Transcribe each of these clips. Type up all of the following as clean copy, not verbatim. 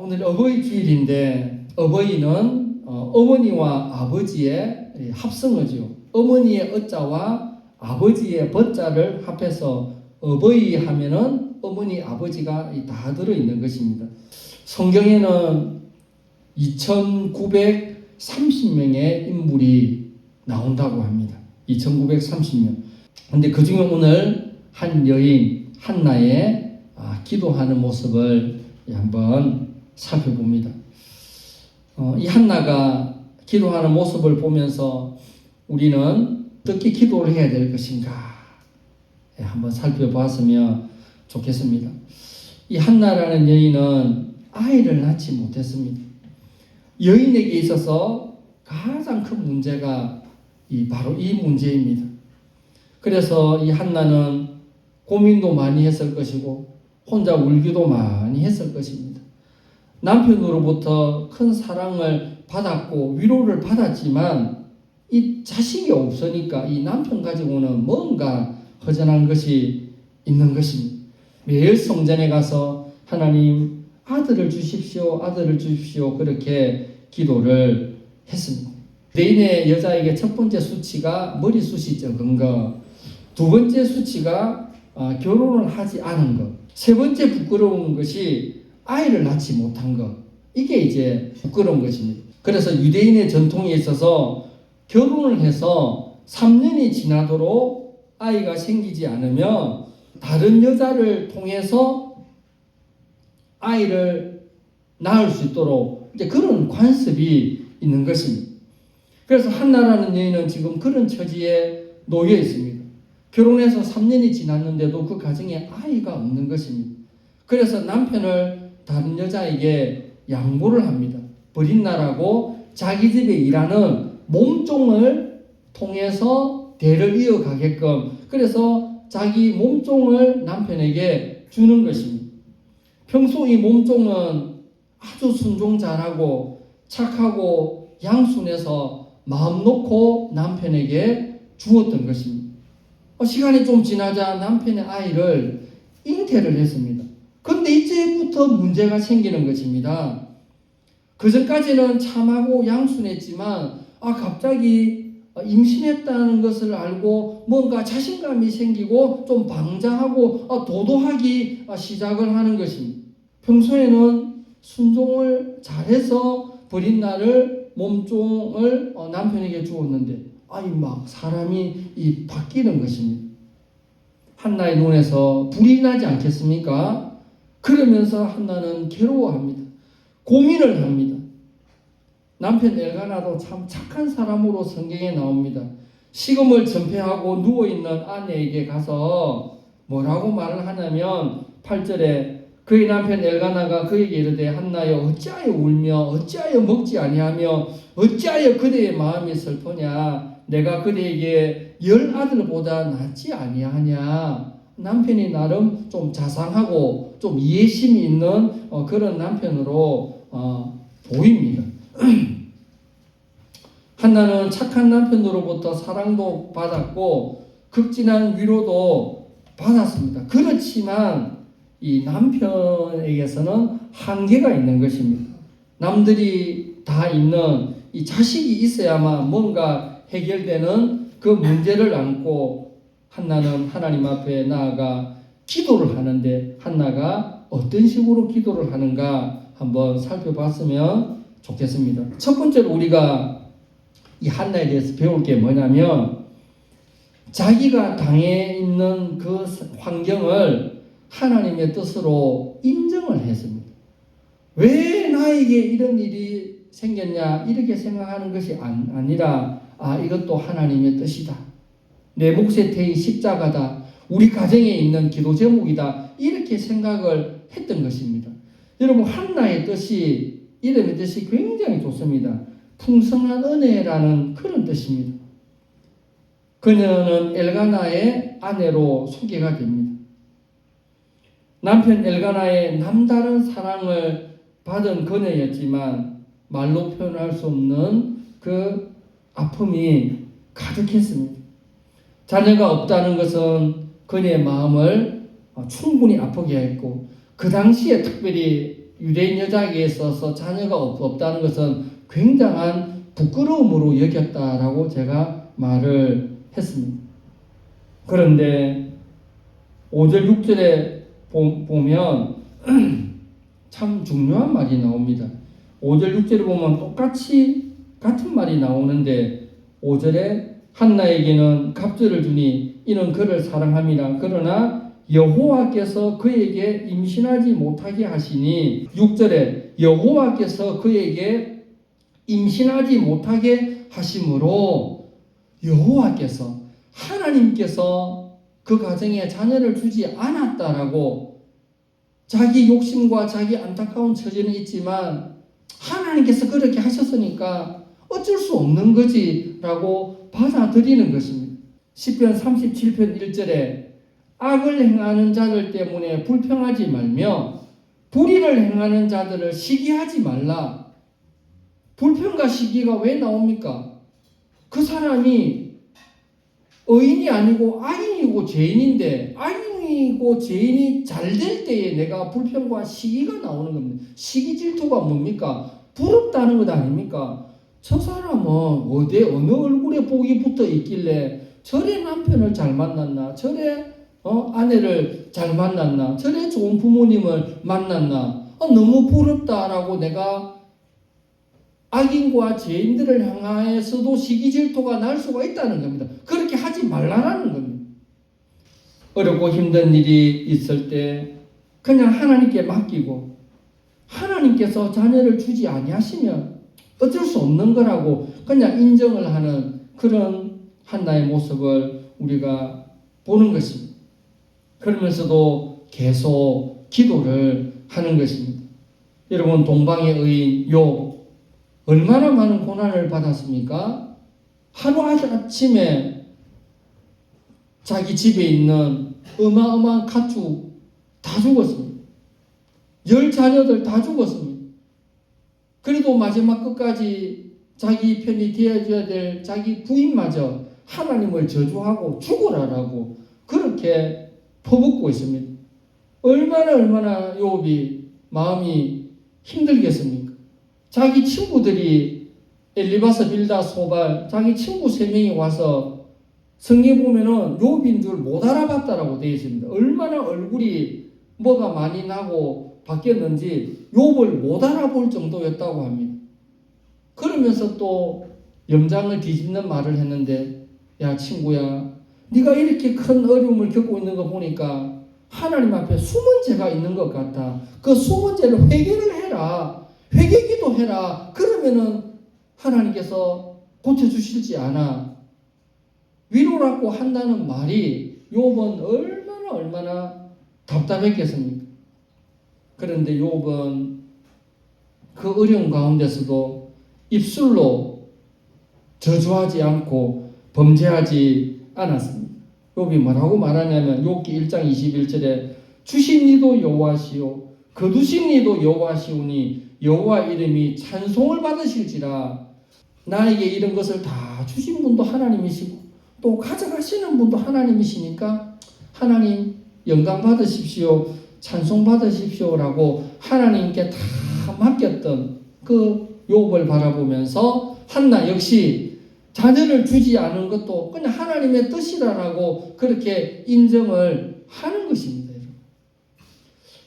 오늘 어버이 주일인데 어버이는 어머니와 아버지의 합성어죠. 어머니의 어자와 아버지의 버자를 합해서 어버이 하면은 어머니 아버지가 다 들어있는 것입니다. 성경에는 2930명의 인물이 나온다고 합니다. 2930명. 근데 그 중에 오늘 한 여인 한나의 기도하는 모습을 한번 살펴봅니다. 이 한나가 기도하는 모습을 보면서 우리는 어떻게 기도를 해야 될 것인가 한번 살펴보았으면 좋겠습니다. 이 한나라는 여인은 아이를 낳지 못했습니다. 여인에게 있어서 가장 큰 문제가 바로 이 문제입니다. 그래서 이 한나는 고민도 많이 했을 것이고 혼자 울기도 많이 했을 것입니다. 남편으로부터 큰 사랑을 받았고 위로를 받았지만 이 자식이 없으니까 이 남편 가지고는 뭔가 허전한 것이 있는 것입니다. 매일 성전에 가서 하나님 아들을 주십시오, 아들을 주십시오 그렇게 기도를 했습니다. 유대인의 여자에게 첫 번째 수치가 머리숱이 적은 것, 두 번째 수치가 결혼을 하지 않은 것, 세 번째 부끄러운 것이 아이를 낳지 못한 것. 이게 이제 부끄러운 것입니다. 그래서 유대인의 전통에 있어서 결혼을 해서 3년이 지나도록 아이가 생기지 않으면 다른 여자를 통해서 아이를 낳을 수 있도록 이제 그런 관습이 있는 것입니다. 그래서 한나라는 여인은 지금 그런 처지에 놓여 있습니다. 결혼해서 3년이 지났는데도 그 가정에 아이가 없는 것입니다. 그래서 남편을 다른 여자에게 양보를 합니다. 버린나라고 자기 집에 일하는 몸종을 통해서 대를 이어가게끔 그래서 자기 몸종을 남편에게 주는 것입니다. 평소 이 몸종은 아주 순종 잘하고 착하고 양순해서 마음 놓고 남편에게 주었던 것입니다. 시간이 좀 지나자 남편의 아이를 잉태를 했습니다. 그런데 이제부터 문제가 생기는 것입니다. 그전까지는 참하고 양순했지만 갑자기 임신했다는 것을 알고 뭔가 자신감이 생기고 좀 방자하고 도도하기 시작을 하는 것입니다. 평소에는 순종을 잘해서 버린나를 몸종을 남편에게 주었는데 막 사람이 바뀌는 것입니다. 한나의 눈에서 불이 나지 않겠습니까? 그러면서 한나는 괴로워합니다. 고민을 합니다. 남편 엘가나도 참 착한 사람으로 성경에 나옵니다. 식음을 전폐하고 누워있는 아내에게 가서 뭐라고 말을 하냐면 8절에 그의 남편 엘가나가 그에게 이르되 한나여 어찌하여 울며 어찌하여 먹지 아니하며 어찌하여 그대의 마음이 슬프냐 내가 그대에게 10아들보다 낫지 아니하냐. 남편이 나름 좀 자상하고 좀 이해심이 있는 그런 남편으로 보입니다. 한나는 착한 남편으로부터 사랑도 받았고 극진한 위로도 받았습니다. 그렇지만 이 남편에게서는 한계가 있는 것입니다. 남들이 다 있는 이 자식이 있어야만 뭔가 해결되는 그 문제를 안고 한나는 하나님 앞에 나아가 기도를 하는데 한나가 어떤 식으로 기도를 하는가 한번 살펴봤으면 좋겠습니다. 첫 번째로 우리가 이 한나에 대해서 배울 게 뭐냐면 자기가 당해 있는 그 환경을 하나님의 뜻으로 인정을 했습니다. 왜 나에게 이런 일이 생겼냐 이렇게 생각하는 것이 아니라 이것도 하나님의 뜻이다. 내 몫에 태인 십자가다. 우리 가정에 있는 기도 제목이다. 이렇게 생각을 했던 것입니다. 여러분 한나의 뜻이 이름의 뜻이 굉장히 좋습니다. 풍성한 은혜라는 그런 뜻입니다. 그녀는 엘가나의 아내로 소개가 됩니다. 남편 엘가나의 남다른 사랑을 받은 그녀였지만 말로 표현할 수 없는 그 아픔이 가득했습니다. 자녀가 없다는 것은 그녀의 마음을 충분히 아프게 했고 그 당시에 특별히 유대인 여자에게 있어서 자녀가 없다는 것은 굉장한 부끄러움으로 여겼다라고 제가 말을 했습니다. 그런데 5절 6절에 보면 참 중요한 말이 나옵니다. 5절 6절에 보면 똑같이 같은 말이 나오는데 5절에 한나에게는 갑절을 주니 이는 그를 사랑함이라. 그러나 여호와께서 그에게 임신하지 못하게 하시니 6절에 여호와께서 그에게 임신하지 못하게 하심으로 여호와께서 하나님께서 그 가정에 자녀를 주지 않았다라고 자기 욕심과 자기 안타까운 처지는 있지만 하나님께서 그렇게 하셨으니까 어쩔 수 없는 거지라고 받아들이는 것입니다. 시편 37편 1절에 악을 행하는 자들 때문에 불평하지 말며 불의를 행하는 자들을 시기하지 말라. 불평과 시기가 왜 나옵니까? 그 사람이 의인이 아니고 악인이고 죄인인데 악인이고 죄인이 잘 될 때에 내가 불평과 시기가 나오는 겁니다. 시기 질투가 뭡니까? 부럽다는 것 아닙니까? 저 사람은 어느 얼굴에 복이 붙어 있길래 저래 남편을 잘 만났나? 저래 아내를 잘 만났나? 저래 좋은 부모님을 만났나? 너무 부럽다라고 내가 악인과 죄인들을 향하여서도 시기 질투가 날 수가 있다는 겁니다. 그렇게 하지 말라는 겁니다. 어렵고 힘든 일이 있을 때 그냥 하나님께 맡기고 하나님께서 자녀를 주지 아니하시면 어쩔 수 없는 거라고 그냥 인정을 하는 그런 한나의 모습을 우리가 보는 것입니다. 그러면서도 계속 기도를 하는 것입니다. 여러분, 동방의 의인 욥 얼마나 많은 고난을 받았습니까? 하루아침에 자기 집에 있는 어마어마한 가축 다 죽었습니다. 10 자녀들 다 죽었습니다. 그래도 마지막 끝까지 자기 편이 되어줘야 될 자기 부인마저 하나님을 저주하고 죽으라라고 그렇게 퍼붓고 있습니다. 얼마나 욥이 마음이 힘들겠습니까? 자기 친구들이 엘리바스, 빌다, 소발 자기 친구 3명이 와서 성경에 보면은 욥인 줄 못 알아봤다라고 되어 있습니다. 얼마나 얼굴이 뭐가 많이 나고 바뀌었는지 욥을 못 알아볼 정도였다고 합니다. 그러면서 또 염장을 뒤집는 말을 했는데, 야 친구야, 네가 이렇게 큰 어려움을 겪고 있는 거 보니까 하나님 앞에 숨은 죄가 있는 것 같다. 그 숨은 죄를 회개를 해라. 회개기도 해라. 그러면은 하나님께서 고쳐주실지 않아. 위로라고 한다는 말이 욥은 얼마나 답답했겠습니까? 그런데 욥은 그 어려운 가운데서도 입술로 저주하지 않고 범죄하지 않았습니다. 욥이 뭐라고 말하냐면 욥기 1장 21절에 주신 이도 여호와시오 거두신 이도 여호와시오니 여호와 이름이 찬송을 받으실지라. 나에게 이런 것을 다 주신 분도 하나님이시고 또 가져가시는 분도 하나님이시니까 하나님 영광 받으십시오, 찬송 받으십시오라고 하나님께 다 맡겼던 그 욥을 바라보면서 한나 역시 자녀를 주지 않은 것도 그냥 하나님의 뜻이라고 그렇게 인정을 하는 것입니다.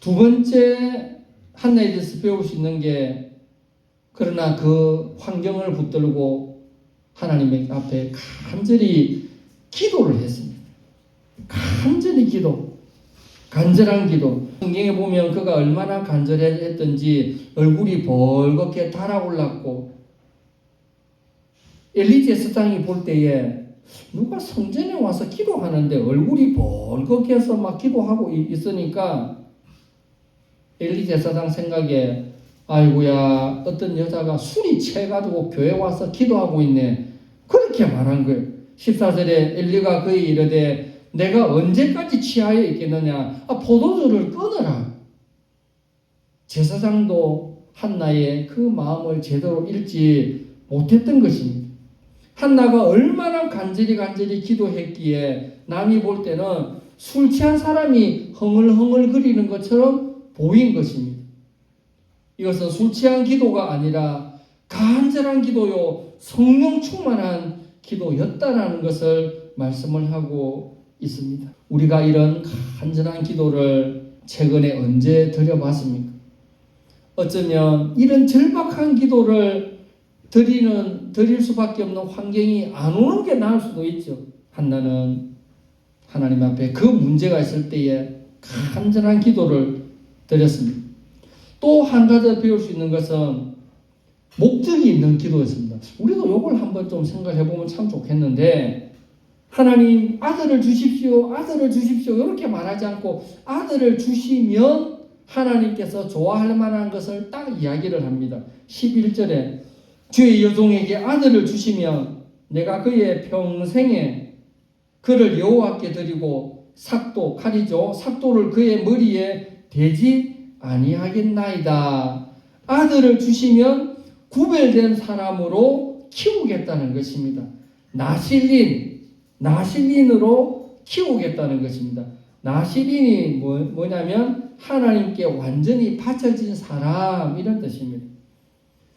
두 번째 한나에 대해서 배울 수 있는 게, 그러나 그 환경을 붙들고 하나님 앞에 간절히 기도를 했습니다. 간절히 간절한 기도. 성경에 보면 그가 얼마나 간절했던지 얼굴이 벌겋게 달아올랐고, 엘리제 사장이 볼 때에 누가 성전에 와서 기도하는데 얼굴이 벌겋게 해서 막 기도하고 있으니까 엘리제 사장 생각에 아이고야, 어떤 여자가 술이 취해가지고 교회 와서 기도하고 있네, 그렇게 말한 거예요. 14절에 엘리가 그에 이르되 내가 언제까지 취하여 있겠느냐, 포도주를 끊어라. 제사장도 한나의 그 마음을 제대로 읽지 못했던 것입니다. 한나가 얼마나 간절히 기도했기에 남이 볼 때는 술 취한 사람이 흥얼흥얼 거리는 것처럼 보인 것입니다. 이것은 술 취한 기도가 아니라 간절한 기도요, 성령 충만한 기도였다라는 것을 말씀을 하고 있습니다. 우리가 이런 간절한 기도를 최근에 언제 드려봤습니까? 어쩌면 이런 절박한 기도를 드릴 수밖에 없는 환경이 안 오는 게 나을 수도 있죠. 한나는 하나님 앞에 그 문제가 있을 때에 간절한 기도를 드렸습니다. 또 한 가지 배울 수 있는 것은 목적이 있는 기도였습니다. 우리도 이걸 한번 좀 생각해 보면 참 좋겠는데, 하나님 아들을 주십시오, 아들을 주십시오 이렇게 말하지 않고 아들을 주시면 하나님께서 좋아할 만한 것을 딱 이야기를 합니다. 11절에 주의 여종에게 아들을 주시면 내가 그의 평생에 그를 여호와께 드리고 삭도, 칼이죠, 삭도를 그의 머리에 대지 아니하겠나이다. 아들을 주시면 구별된 사람으로 키우겠다는 것입니다. 나실린으로 키우겠다는 것입니다. 나실린이 뭐냐면 하나님께 완전히 바쳐진 사람, 이런 뜻입니다.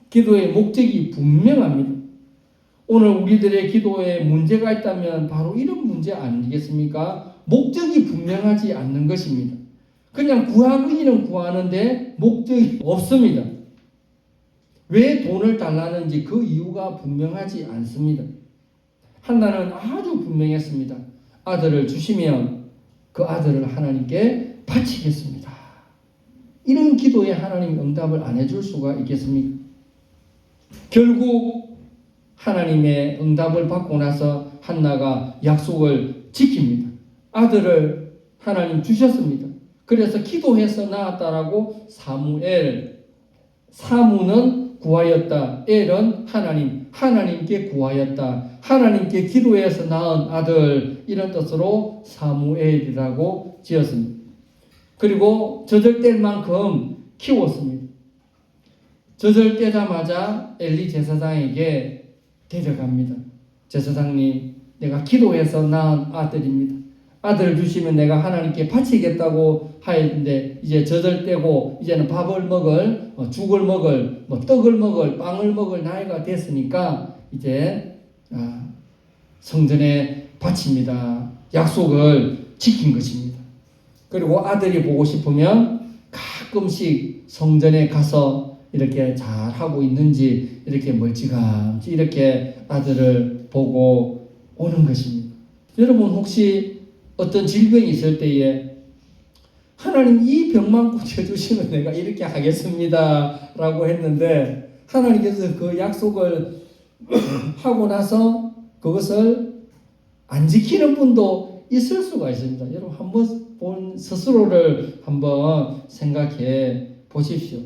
기도의 목적이 분명합니다. 오늘 우리들의 기도에 문제가 있다면 바로 이런 문제 아니겠습니까? 목적이 분명하지 않는 것입니다. 그냥 구하기는 구하는데 목적이 없습니다. 왜 돈을 달라는지 그 이유가 분명하지 않습니다. 한나는 아주 분명했습니다. 아들을 주시면 그 아들을 하나님께 바치겠습니다. 이런 기도에 하나님 응답을 안 해줄 수가 있겠습니까? 결국 하나님의 응답을 받고 나서 한나가 약속을 지킵니다. 아들을 하나님 주셨습니다. 그래서 기도해서 낳았다라고 사무는 구하였다. 엘은 하나님께 구하였다. 하나님께 기도해서 낳은 아들, 이런 뜻으로 사무엘이라고 지었습니다. 그리고 젖을 뗄 만큼 키웠습니다. 젖을 떼자마자 엘리 제사장에게 데려갑니다. 제사장님, 내가 기도해서 낳은 아들입니다. 아들을 주시면 내가 하나님께 바치겠다고 하였는데 이제 젖을 떼고 이제는 밥을 먹을, 죽을 먹을, 떡을 먹을, 빵을 먹을 나이가 됐으니까 이제 성전에 바칩니다. 약속을 지킨 것입니다. 그리고 아들이 보고 싶으면 가끔씩 성전에 가서 이렇게 잘 하고 있는지 이렇게 멀찌감치 이렇게 아들을 보고 오는 것입니다. 여러분 혹시 어떤 질병이 있을 때에 하나님 이 병만 고쳐주시면 내가 이렇게 하겠습니다 라고 했는데 하나님께서 그 약속을 하고 나서 그것을 안 지키는 분도 있을 수가 있습니다. 여러분 한번 스스로를 한번 생각해 보십시오.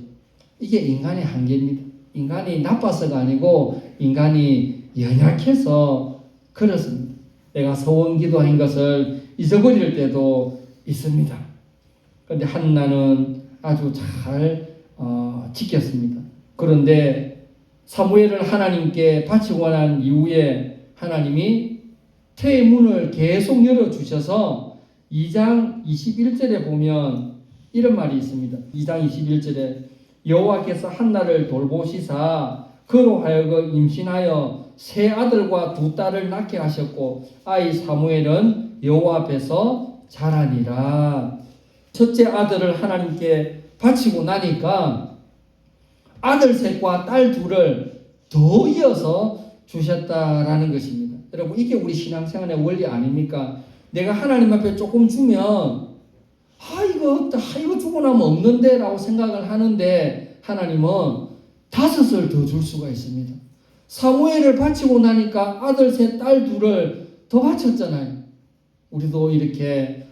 이게 인간의 한계입니다. 인간이 나빠서가 아니고 인간이 연약해서 그렇습니다. 내가 소원 기도한 것을 잊어버릴 때도 있습니다. 그런데 한나는 아주 잘 지켰습니다. 그런데 사무엘을 하나님께 바치고 난 이후에 하나님이 태의 문을 계속 열어주셔서 2장 21절에 보면 이런 말이 있습니다. 2장 21절에 여호와께서 한나를 돌보시사 그로 하여금 임신하여 세 아들과 두 딸을 낳게 하셨고 아이 사무엘은 여호와 앞에서 자라니라. 첫째 아들을 하나님께 바치고 나니까 아들 셋과 딸 둘을 더 이어서 주셨다라는 것입니다. 여러분 이게 우리 신앙생활의 원리 아닙니까? 내가 하나님 앞에 조금 주면 이거 주고 나면 없는데 라고 생각을 하는데 하나님은 5을 더 줄 수가 있습니다. 사무엘을 바치고 나니까 아들 셋, 딸 둘을 더 바쳤잖아요. 우리도 이렇게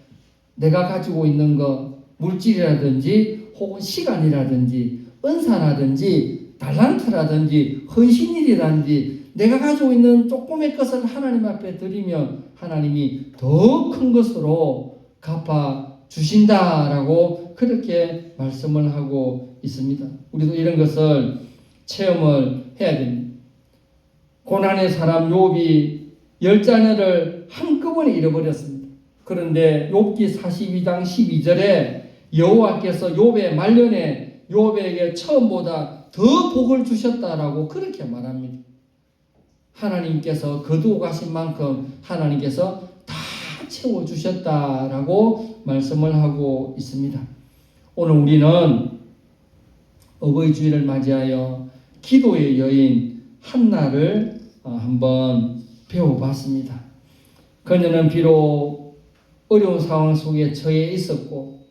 내가 가지고 있는 거, 물질이라든지 혹은 시간이라든지 은사라든지 달란트라든지 헌신일이라든지 내가 가지고 있는 조금의 것을 하나님 앞에 드리면 하나님이 더 큰 것으로 갚아 주신다라고 그렇게 말씀을 하고 있습니다. 우리도 이런 것을 체험을 해야 됩니다. 고난의 사람 욥이 10자녀를 한꺼번에 잃어버렸습니다. 그런데 욥기 42장 12절에 여호와께서 욥의 말년에 요업에게 처음보다 더 복을 주셨다라고 그렇게 말합니다. 하나님께서 거두어 가신 만큼 하나님께서 다 채워주셨다라고 말씀을 하고 있습니다. 오늘 우리는 어버이 주일을 맞이하여 기도의 여인 한나를 한번 배워봤습니다. 그녀는 비록 어려운 상황 속에 처해 있었고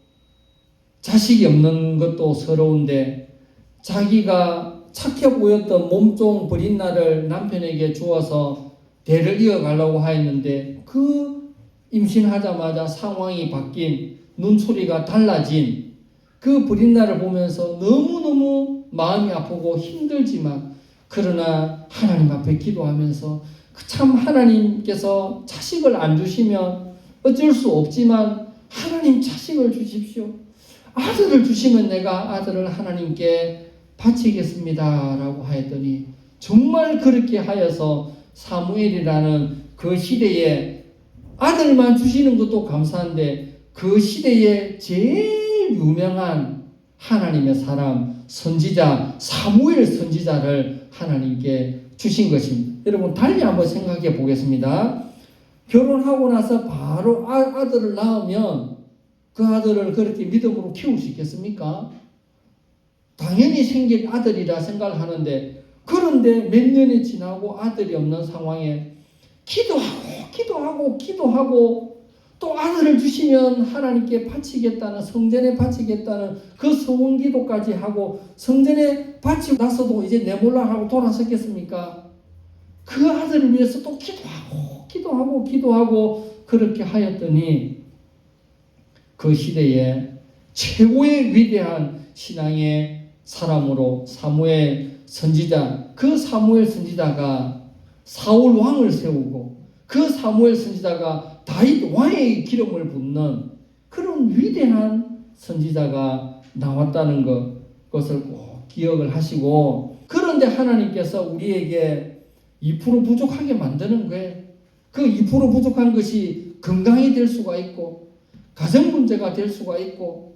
자식이 없는 것도 서러운데 자기가 착해 보였던 몸종 버린 날을 남편에게 주어서 대를 이어가려고 하였는데 그 임신하자마자 상황이 바뀐 눈초리가 달라진 그 버린 날을 보면서 너무너무 마음이 아프고 힘들지만 그러나 하나님 앞에 기도하면서 참 하나님께서 자식을 안 주시면 어쩔 수 없지만 하나님 자식을 주십시오. 아들을 주시면 내가 아들을 하나님께 바치겠습니다 라고 하였더니 정말 그렇게 하여서 사무엘이라는 그 시대에 아들만 주시는 것도 감사한데 그 시대에 제일 유명한 하나님의 사람 선지자 사무엘 선지자를 하나님께 주신 것입니다. 여러분 달리 한번 생각해 보겠습니다. 결혼하고 나서 바로 아들을 낳으면 그 아들을 그렇게 믿음으로 키울 수 있겠습니까? 당연히 생긴 아들이라 생각을 하는데 그런데 몇 년이 지나고 아들이 없는 상황에 기도하고 또 아들을 주시면 하나님께 바치겠다는 성전에 바치겠다는 그 소원 기도까지 하고 성전에 바치고 나서도 이제 내 몰라 하고 돌아섰겠습니까? 그 아들을 위해서 또 기도하고 그렇게 하였더니 그 시대에 최고의 위대한 신앙의 사람으로 사무엘 선지자, 그 사무엘 선지자가 사울 왕을 세우고 그 사무엘 선지자가 다윗 왕의 기름을 붓는 그런 위대한 선지자가 나왔다는 것을 꼭 기억을 하시고 그런데 하나님께서 우리에게 2% 부족하게 만드는 거예요. 그 2% 부족한 것이 건강이 될 수가 있고 가정 문제가 될 수가 있고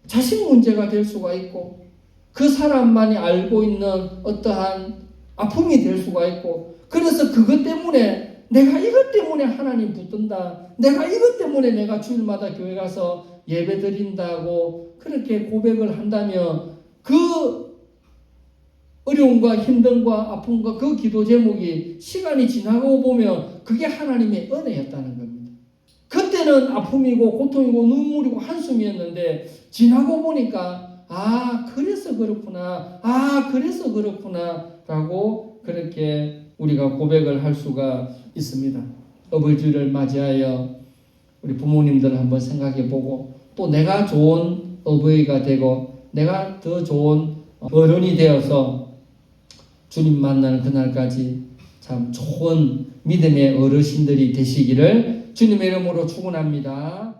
자식 문제가 될 수가 있고 그 사람만이 알고 있는 어떠한 아픔이 될 수가 있고 그래서 그것 때문에 내가 이것 때문에 하나님 붙든다. 내가 이것 때문에 내가 주일마다 교회 가서 예배 드린다고 그렇게 고백을 한다면 그 어려움과 힘듦과 아픔과 그 기도 제목이 시간이 지나고 보면 그게 하나님의 은혜였다는 겁니다. 그때는 아픔이고 고통이고 눈물이고 한숨이었는데 지나고 보니까 그래서 그렇구나. 그래서 그렇구나. 라고 그렇게 우리가 고백을 할 수가 있습니다. 어버이주일을 맞이하여 우리 부모님들 한번 생각해 보고 또 내가 좋은 어버이가 되고 내가 더 좋은 어른이 되어서 주님 만나는 그날까지 참 좋은 믿음의 어르신들이 되시기를 주님의 이름으로 축원합니다.